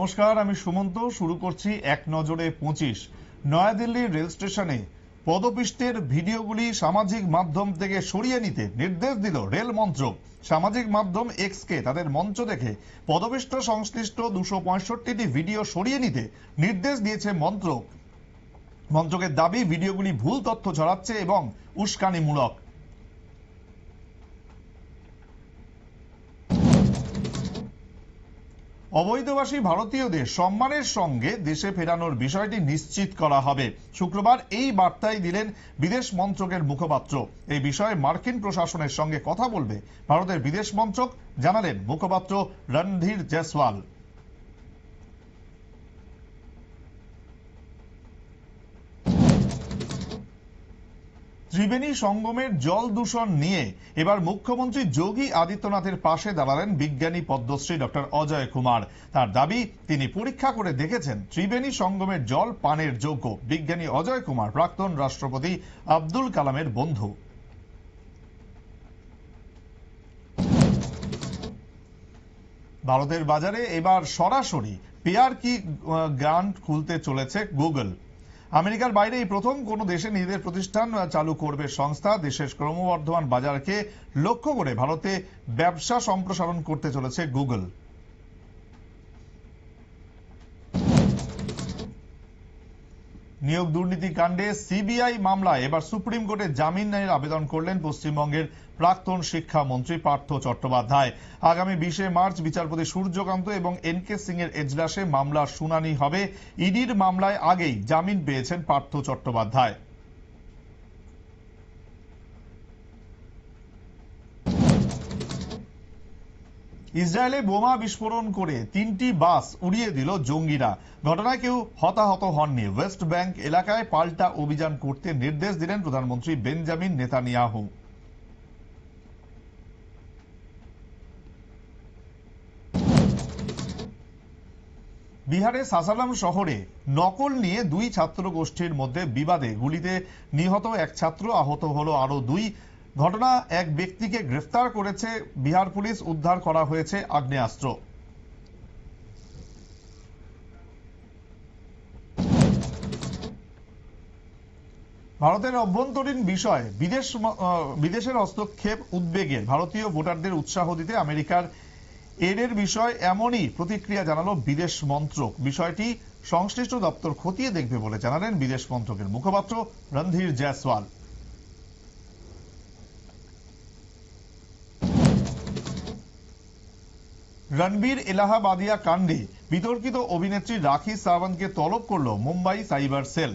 নমস্কার, আমি সুমন্ত। শুরু করছি এক নজরে 25। নয়াদিল্লির রেল স্টেশনে পদপিষ্টের ভিডিওগুলি সামাজিক মাধ্যম থেকে সরিয়ে নিতে নির্দেশ দিল রেল মন্ত্রক। সামাজিক মাধ্যম এক্সকে তাদের মঞ্চ দেখে পদপিষ্ট সংশ্লিষ্ট 265টি ভিডিও সরিয়ে নিতে নির্দেশ দিয়েছে মন্ত্রক। মন্ত্রকের দাবি, ভিডিওগুলি ভুল তথ্য ছড়াচ্ছে এবং উস্কানিমূলক। অবৈধবাসী ভারতীয়দের সম্মানের সঙ্গে দেশে ফেরানোর বিষয়টি নিশ্চিত করা হবে। শুক্রবার এই বার্তাই দিলেন বিদেশ মন্ত্রকের মুখপাত্র। এই বিষয়ে মার্কিন প্রশাসনের সঙ্গে কথা বলবে ভারতের বিদেশ মন্ত্রক, জানালেন মুখপাত্র রণধীর জয়সওয়াল। ত্রিবেণী সঙ্গমের জল দূষণ নিয়ে এবার মুখ্যমন্ত্রী যোগী আদিত্যনাথের পাশে দাঁড়ালেন বিজ্ঞানী পদ্মশ্রী ডক্টর অজয় কুমার। তার দাবি, তিনি পরীক্ষা করে দেখেছেন ত্রিবেণী সঙ্গমের জল পানের যোগ্য। বিজ্ঞানী অজয় কুমার প্রাক্তন রাষ্ট্রপতি আব্দুল কালামের বন্ধু। ভারতের বাজারে এবার সরাসরি পেয়ার কি গ্রান্ট খুলতে চলেছে গুগল। আমেরিকার বাইরে এই প্রথম কোন দেশে নিজেদের প্রতিষ্ঠান চালু করবে সংস্থা। দেশের ক্রমবর্ধমান বাজারকে লক্ষ্য করে ভারতে ব্যবসা সম্প্রসারণ করতে চলেছে গুগল। নিয়োগ দুর্নীতি কাণ্ডে সিবিআই মামলায় এবার সুপ্রিম কোর্টে জামিনের আবেদন করলেন পশ্চিমবঙ্গের প্রাক্তন শিক্ষামন্ত্রী পার্থ চট্টোপাধ্যায়। আগামী 20 মার্চ বিচারপতি সূর্যকান্ত এবং এনকে সিং এর এজলাসে মামলার শুনানি হবে। ইডির মামলায় আগেই জামিন পেয়েছেন পার্থ চট্টোপাধ্যায়। ইসরায়েলে বোমা বিস্ফোরণ করে 3টি বাস উড়িয়ে দিল জঙ্গিরা। ঘটনায় কেউ হতাহত হননি। ওয়েস্ট ব্যাংক এলাকায় পাল্টা অভিযান করতে নির্দেশ দিলেন প্রধানমন্ত্রী বেঞ্জামিন নেতানিয়াহু। বিহারের সাসারাম শহরে নকল নিয়ে 2 ছাত্র গোষ্ঠীর মধ্যে বিবাদে গুলিতে নিহত এক ছাত্র, আহত হলো আরো 2। ঘটনা, এক ব্যক্তিকে গ্রেফতার করেছে বিহার পুলিশ। উদ্ধার করা হয়েছে আগ্নেয়াস্ত্র। ভারতের অভ্যন্তরীণ বিষয়ে বিদেশের হস্তক্ষেপ উদ্বেগের। ভারতীয় ভোটারদের উৎসাহ দিতে আমেরিকার এর বিষয় এমনই প্রতিক্রিয়া জানালো বিদেশ মন্ত্রক। বিষয়টি সংশ্লিষ্ট দপ্তর খতিয়ে দেখবে বলে জানালেন বিদেশ মন্ত্রকের মুখপাত্র রণধীর জয়সওয়াল। রণবীর এলাহাবাদিয়া কাণ্ডে বিতর্কিত অভিনেত্রী রাখি সাওয়ান্তকে তলব করল মুম্বাই সাইবার সেল।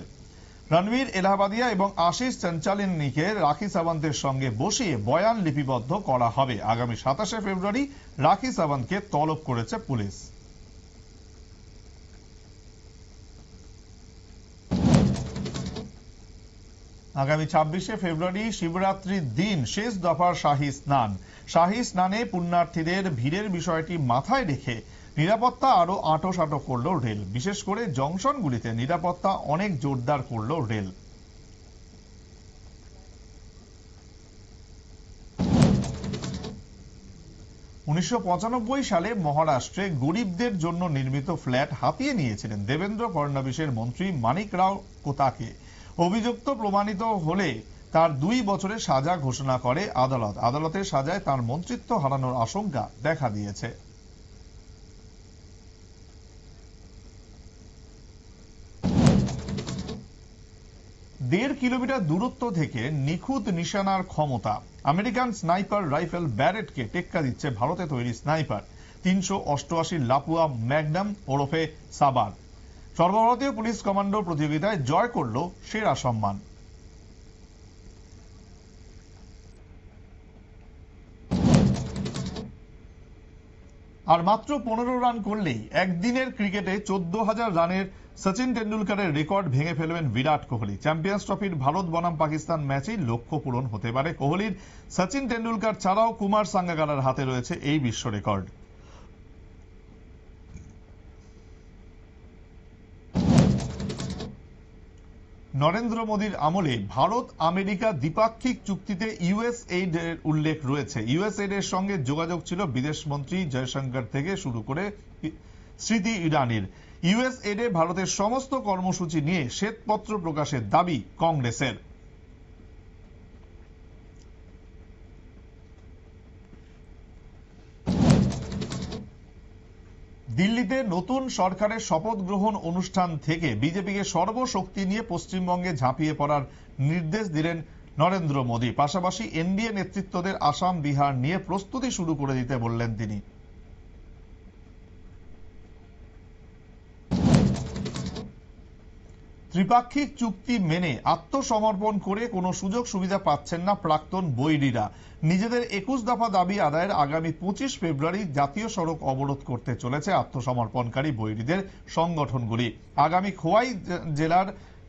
রণবীর এলাহাবাদিয়া এবং আশিস চঞ্চালিনীকে রাখি সাওয়ান্তের সঙ্গে বসিয়ে বয়ান লিপিবদ্ধ করা হবে। আগামী 27শে ফেব্রুয়ারি রাখি সাওয়ান্তকে তলব করেছে পুলিশ। আগামী 26শে ফেব্রুয়ারি শিবরাত্রির দিন শেষ দফার শাহী স্নান। শাহী স্নানে পুণ্যার্থীদের ভিড়ের বিষয়টি মাথায় রেখে নিরাপত্তা আরো আঁটোসাঁটো করল রেল। বিশেষ করে জংশনগুলিতে নিরাপত্তা অনেক জোরদার করল রেল। উনিশশো সালে মহারাষ্ট্রে গরিবদের জন্য নির্মিত ফ্ল্যাট হাতিয়ে নিয়েছিলেন দেবেন্দ্র ফডনবিসের মন্ত্রী মানিক রাও কোতাকে। অভিযুক্ত প্রমাণিত হলে তার 2 বছরের সাজা ঘোষণা করে আদালত। আদালতের সাজায় তার মন্ত্রিত্ব হারানোর আশঙ্কা দেখা দিয়েছে। 1.5 কিলোমিটার দূরত্ব থেকে নিখুঁত নিশানার ক্ষমতা। আমেরিকান স্নাইপার রাইফেল ব্যারেটকে টেক্কা দিচ্ছে ভারতে তৈরি স্নাইপার 388 লাপুয়া ম্যাগনাম ওরফে সাবার। সর্বভারতীয় পুলিশ কমান্ডো প্রতিযোগিতায় জয় করল সেরা সম্মান। আর মাত্র 15 রান করলেই একদিনের ক্রিকেটে 14,000 রানের সচিন টেন্ডুলকারের রেকর্ড ভেঙে ফেলবেন বিরাট কোহলি। চ্যাম্পিয়ন্স ট্রফির ভারত বনাম পাকিস্তান ম্যাচেই লক্ষ্য পূরণ হতে পারে কোহলির। সচিন টেন্ডুলকার ছাড়াও কুমার সাঙ্গাকারার হাতে রয়েছে এই বিশ্ব রেকর্ড। নরেন্দ্র মোদীর আমলে ভারত আমেরিকা দ্বিপাক্ষিক চুক্তিতে ইউএসএইড এর উল্লেখ রয়েছে। ইউএসএইড এর সঙ্গে যোগাযোগ ছিল বিদেশমন্ত্রী জয়শঙ্কর থেকে শুরু করে স্মৃতি ইরানির। ইউএসএডে ভারতের সমস্ত কর্মসূচি নিয়ে শ্বেতপত্র প্রকাশের দাবি কংগ্রেসের। দিল্লিতে নতুন সরকারের শপথ গ্রহণ অনুষ্ঠান থেকে বিজেপিকে সর্বশক্তি নিয়ে পশ্চিমবঙ্গে ঝাঁপিয়ে পড়ার নির্দেশ দিলেন নরেন্দ্র মোদী। পাশাপাশি এনডিএ নেতৃত্বদের আসাম বিহার নিয়ে প্রস্তুতি শুরু করে দিতে বললেন তিনি। ত্রিপাক্ষিক চুক্তি মেনে আত্মসমর্পণ করে কোনো সুযোগ সুবিধা পাচ্ছেন না প্রাক্তন বৈরীরা। নিজেদের 21 দফা দাবি আদায়ের আগামী 25 ফেব্রুয়ারি জাতীয় সড়ক অবরোধ করতে চলেছে আত্মসমর্পণকারী বৈরীদের সংগঠনগুলি। আগামী খোয়াই জেলার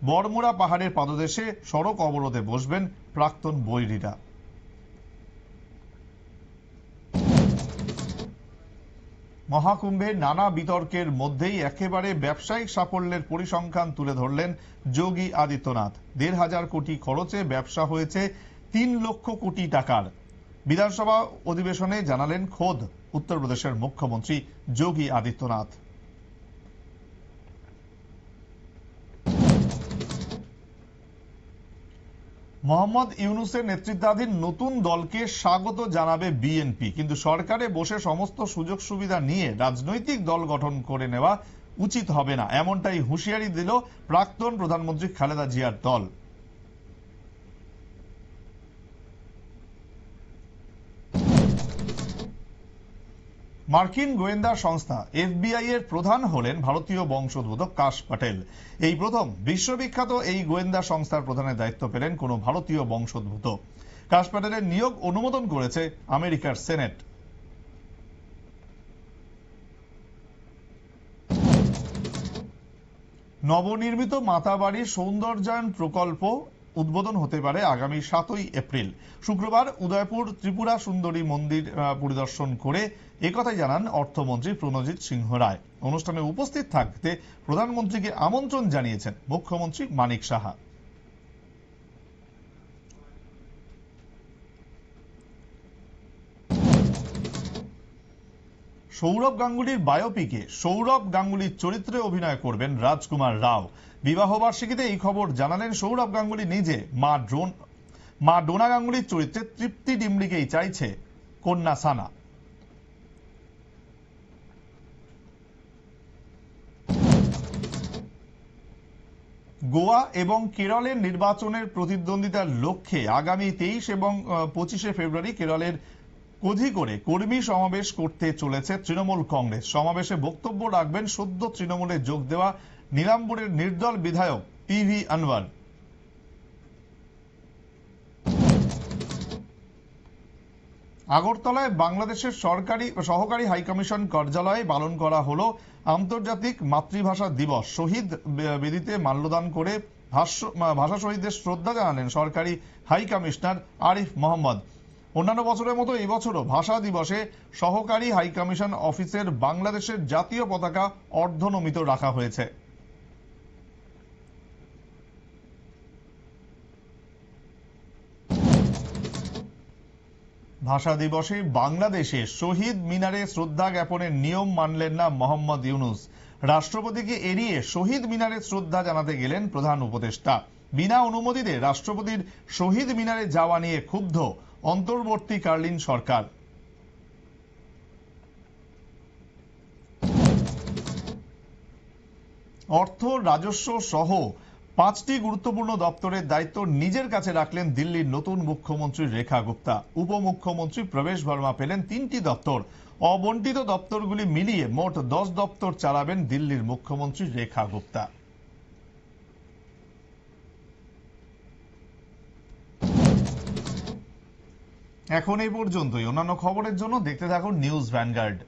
বড়মুড়া পাহাড়ের পাদদেশে সড়ক অবরোধে বসবেন প্রাক্তন বৈরীরা। মহাকুম্ভে নানা বিতর্কের মধ্যেই একেবারে ব্যবসায়িক সাফল্যের পরিসংখ্যান তুলে ধরলেন যোগী আদিত্যনাথ। 1,500 কোটি খরচে ব্যবসা হয়েছে 3 লক্ষ কোটি টাকার। বিধানসভা অধিবেশনে জানালেন খোদ উত্তরপ্রদেশের মুখ্যমন্ত্রী যোগী আদিত্যনাথ। মোহাম্মদ ইউনূসের নেতৃত্বাধীন নতুন দলকে স্বাগত জানাবে বিএনপি, কিন্তু সরকারে বসে সমস্ত সুযোগ সুবিধা নিয়ে রাজনৈতিক দল গঠন করে নেওয়া উচিত হবে না, এমনটাই হুঁশিয়ারি দিল প্রাক্তন প্রধানমন্ত্রী খালেদা জিয়ার দল। মার্কিন গোয়েন্দা সংস্থা এফবিআই এর প্রধান হলেন ভারতীয় বংশোদ্ভূত কাশ প্যাটেল। এই প্রথম বিশ্ববিখ্যাত এই গোয়েন্দা সংস্থার প্রধানের দায়িত্ব পেলেন কোন ভারতীয় বংশোদ্ভূত। কাশ প্যাটেলের নিয়োগ অনুমোদন করেছে আমেরিকার সেনেট। নবনির্মিত মাতাবাড়ির সৌন্দর্যায়ন প্রকল্প উদ্বোধন হতে পারে আগামী 7ই এপ্রিল। শুক্রবার উদয়পুর ত্রিপুরা সুন্দরী মন্দির পরিদর্শন করে একথাই জানান অর্থমন্ত্রী প্রণজিৎ সিংহ রায়। অনুষ্ঠানে উপস্থিত থাকতে প্রধানমন্ত্রীকে আমন্ত্রণ জানিয়েছেন মুখ্যমন্ত্রী মানিক সাহা। সৌরভ গাঙ্গুলির বায়োপিকে সৌরভ গাঙ্গুলির চরিত্রে অভিনয় করবেন রাজকুমার রাও। বিবাহবার্ষিকীতে এই খবর জানালেন সৌরভ গাঙ্গুলি নিজে। মা ডোনা গাঙ্গুলির চরিত্রে তৃপ্তি ডিমরিকেই চাইছে কন্যা সানা। গোয়া এবং কেরলের নির্বাচনের প্রতিদ্বন্দ্বিতার লক্ষ্যে আগামী 23 এবং 25 ফেব্রুয়ারি কেরলের কোঝিকোড়ে কর্মী সমাবেশ করতে চলেছে তৃণমূল কংগ্রেস। সমাবেশে বক্তব্য রাখবেন সদ্য তৃণমূলে যোগ দেওয়া নীলাম্বরের নির্দল বিধায়ক পিভি আনওয়ার। আগরতলায় বাংলাদেশের সহকারী হাইকমিশন কার্যালয়ে পালন করা হলো আন্তর্জাতিক মাতৃভাষা দিবস। শহীদ বেদিতে মাল্যদান করে ভাষা শহীদদের শ্রদ্ধা জানালেন সরকারি হাই কমিশনার আরিফ মোহাম্মদ। অন্যান্য বছরের মতো এই বছরও ভাষা দিবসে সহকারী হাই কমিশন অফিসের বাংলাদেশের জাতীয় পতাকা অর্ধনমিত রাখা হয়েছে। ভাষা দিবসে বাংলাদেশে শহীদ মিনারে শ্রদ্ধা জ্ঞাপনের নিয়ম মানলেন না মোহাম্মদ ইউনূস। রাষ্ট্রপতিকে এড়িয়ে শহীদ মিনারে শ্রদ্ধা জানাতে গেলেন প্রধান উপদেষ্টা। বিনা অনুমতিতে রাষ্ট্রপতির শহীদ মিনারে যাওয়া নিয়ে ক্ষুব্ধ অন্তর্বর্তীকালীন সরকার। অর্থ রাজস্ব সহ 5টি গুরুত্বপূর্ণ দপ্তরের দায়িত্ব নিজের কাছে রাখলেন দিল্লির নতুন মুখ্যমন্ত্রী রেখা গুপ্তা। উপমুখ্যমন্ত্রী প্রবেশ বর্মা পেলেন 3টি দপ্তর। অবন্টিত দপ্তরগুলি মিলিয়ে মোট 10 দপ্তর চালাবেন দিল্লির মুখ্যমন্ত্রী রেখা গুপ্তা। এখন এই পর্যন্তই। অন্যান্য খবরের জন্য দেখতে থাকুন নিউজ ভ্যানগার্ড।